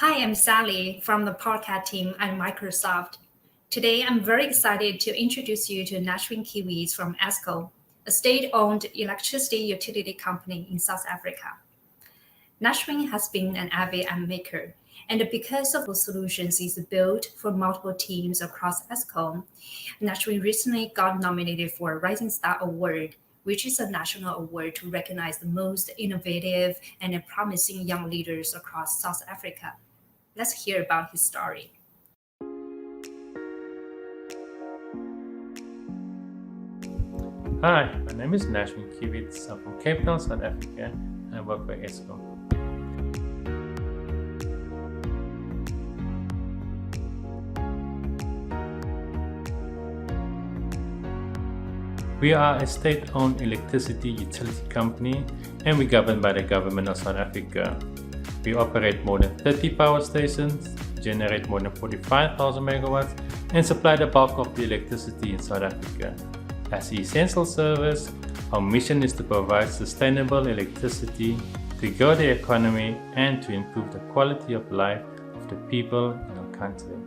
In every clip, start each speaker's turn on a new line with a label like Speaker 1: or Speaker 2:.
Speaker 1: Hi, I'm Sally from the podcast team at Microsoft. Today, I'm very excited to introduce you to Nashwin Kiewitz from Eskom, a state-owned electricity utility company in South Africa. Nashwin has been an avid app maker, and because of solutions is built for multiple teams across Eskom, Nashwin recently got nominated for a Rising Star Award, which is a national award to recognize the most innovative and promising young leaders across South Africa. Let's hear about his story.
Speaker 2: Hi, my name is Nashwin Kiewitz. I'm from Cape Town, South Africa, and I work for Eskom. We are a state-owned electricity utility company, and we're governed by the government of South Africa. We operate more than 30 power stations, generate more than 45,000 megawatts, and supply the bulk of the electricity in South Africa. As an essential service, our mission is to provide sustainable electricity to grow the economy and to improve the quality of life of the people in our country.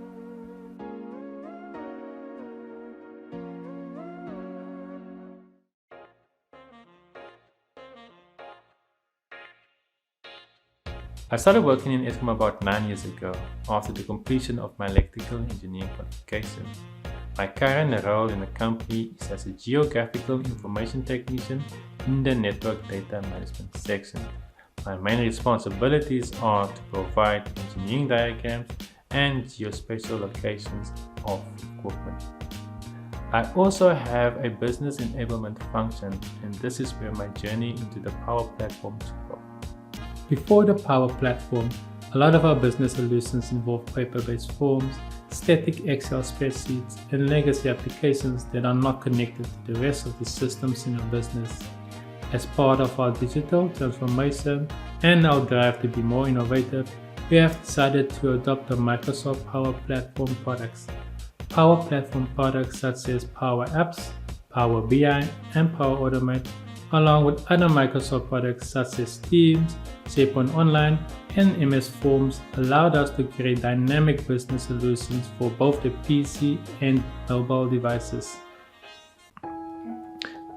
Speaker 2: I started working in Eskom about 9 years ago after the completion of my electrical engineering qualification. My current role in the company is as a geographical information technician in the network data management section. My main responsibilities are to provide engineering diagrams and geospatial locations of equipment. I also have a business enablement function, and this is where my journey into the Power Platform took off. Before the Power Platform, a lot of our business solutions involve paper-based forms, static Excel spreadsheets, and legacy applications that are not connected to the rest of the systems in our business. As part of our digital transformation and our drive to be more innovative, we have decided to adopt the Microsoft Power Platform products. Power Platform products such as Power Apps, Power BI, and Power Automate, along with other Microsoft products such as Teams, SharePoint Online, and MS Forms, allowed us to create dynamic business solutions for both the PC and mobile devices.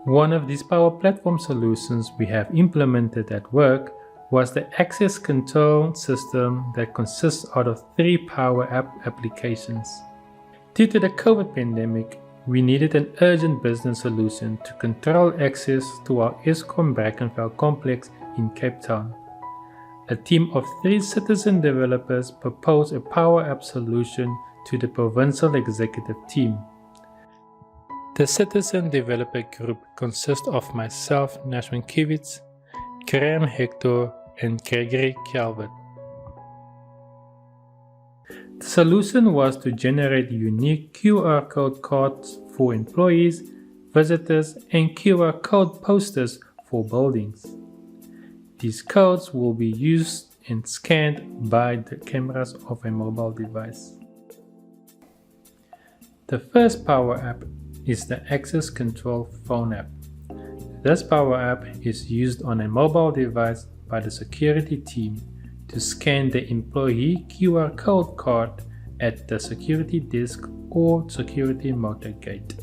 Speaker 2: One of these Power Platform solutions we have implemented at work was the access control system that consists out of 3 Power App applications. Due to the COVID pandemic, we needed an urgent business solution to control access to our Eskom Brackenfell complex in Cape Town. A team of 3 citizen developers proposed a Power App solution to the provincial executive team. The citizen developer group consists of myself, Nashwin Kiewitz, Graham Hector, and Gregory Calvert. The solution was to generate unique QR code cards for employees, visitors, and QR code posters for buildings. These codes will be used and scanned by the cameras of a mobile device. The first Power App is the Access Control Phone app. This Power App is used on a mobile device by the security team to scan the employee QR code card at the security desk or security motor gate.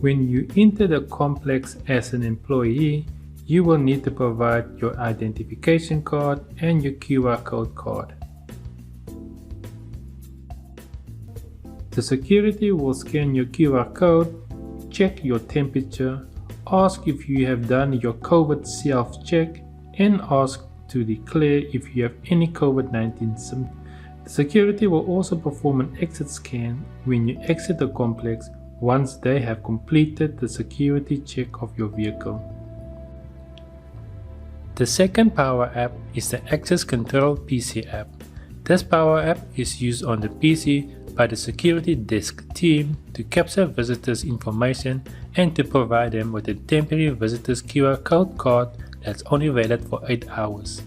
Speaker 2: When you enter the complex as an employee, you will need to provide your identification card and your QR code card. The security will scan your QR code, check your temperature, ask if you have done your COVID self-check, and ask to declare if you have any COVID-19 symptoms. The security will also perform an exit scan when you exit the complex once they have completed the security check of your vehicle. The second Power App is the Access Control PC app. This Power App is used on the PC by the security desk team to capture visitors' information and to provide them with a temporary visitor's QR code card that's only valid for 8 hours.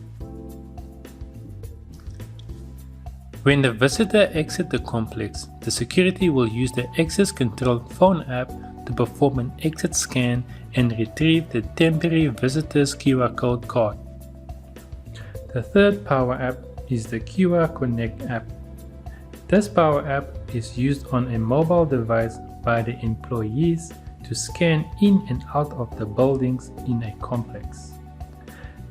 Speaker 2: When the visitor exits the complex, the security will use the Access Control Phone app to perform an exit scan and retrieve the temporary visitor's QR code card. The The third Power App is the QR Connect app. This Power App is used on a mobile device by the employees to scan in and out of the buildings in a complex.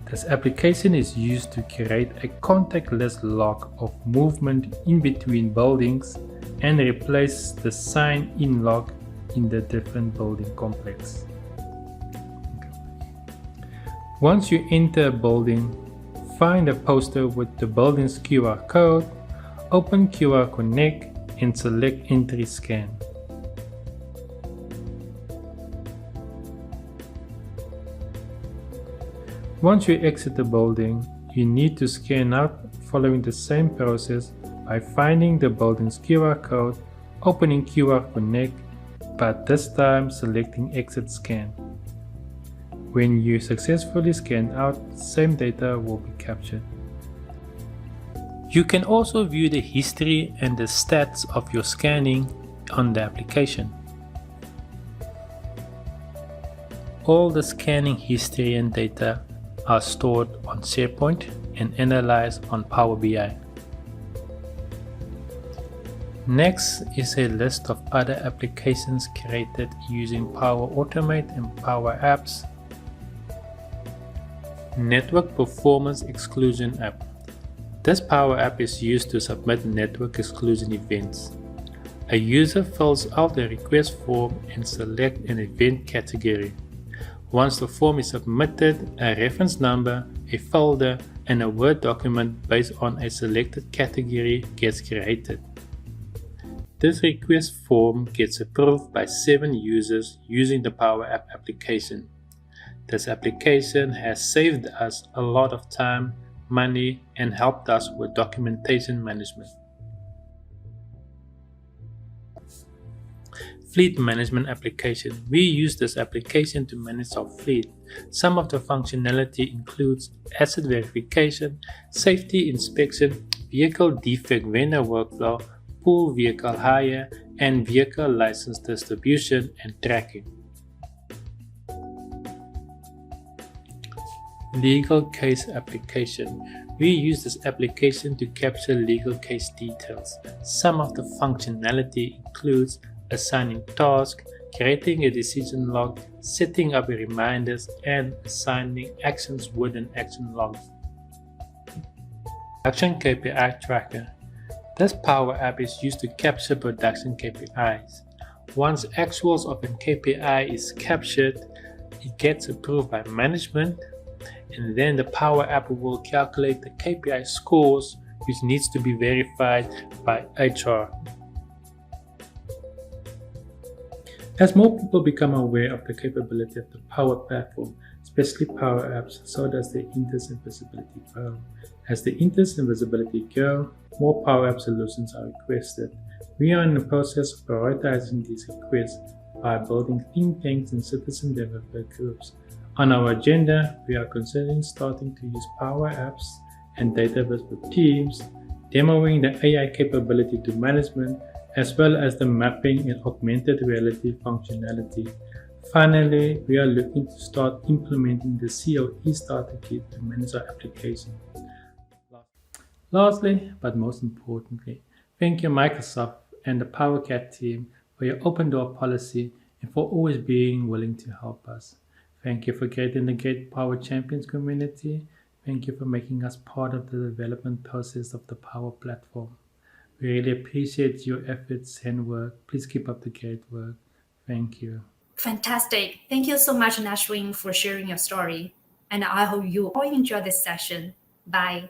Speaker 2: This application is used to create a contactless log of movement in between buildings and replace the sign-in log in the different building complex. Once you enter a building, find a poster with the building's QR code, open QR Connect and select Entry Scan. Once you exit the building, you need to scan out following the same process by finding the building's QR code, opening QR Connect, but this time selecting Exit Scan. When you successfully scan out, same data will be captured. You can also view the history and the stats of your scanning on the application. All the scanning history and data are stored on SharePoint and analyzed on Power BI. Next is a list of other applications created using Power Automate and Power Apps. Network Performance Exclusion App. This Power App is used to submit network exclusion events. A user fills out a request form and selects an event category. Once the form is submitted, a reference number, a folder, and a Word document based on a selected category gets created. This request form gets approved by 7 users using the Power App application. This application has saved us a lot of time, money, and helped us with documentation management. Fleet Management Application. We use this application to manage our fleet. Some of the functionality includes asset verification, safety inspection, vehicle defect vendor workflow, pool vehicle hire, and vehicle license distribution and tracking. Legal Case Application. We use this application to capture legal case details. Some of the functionality includes assigning tasks, creating a decision log, setting up reminders, and assigning actions within action logs. Production KPI Tracker. This Power App is used to capture production KPIs. Once actuals of an KPI is captured, it gets approved by management, and then the Power App will calculate the KPI scores, which needs to be verified by HR. As more people become aware of the capability of the Power Platform, especially Power Apps, so does the interest and visibility grow. As the interest and visibility grow, more Power App solutions are requested. We are in the process of prioritizing these requests by building think tanks and citizen developer groups. On our agenda, we are considering starting to use Power Apps and Dataverse with teams, demoing the AI capability to management, as well as the mapping and augmented reality functionality. Finally, we are looking to start implementing the CoE Starter Kit to manage our application. Lastly, but most importantly, thank you Microsoft and the PowerCat team for your open door policy and for always being willing to help us. Thank you for creating the Great Power Champions community. Thank you for making us part of the development process of the Power Platform. We really appreciate your efforts and work. Please keep up the great work. Thank you.
Speaker 1: Fantastic. Thank you so much, Nashwin, for sharing your story. And I hope you all enjoy this session. Bye.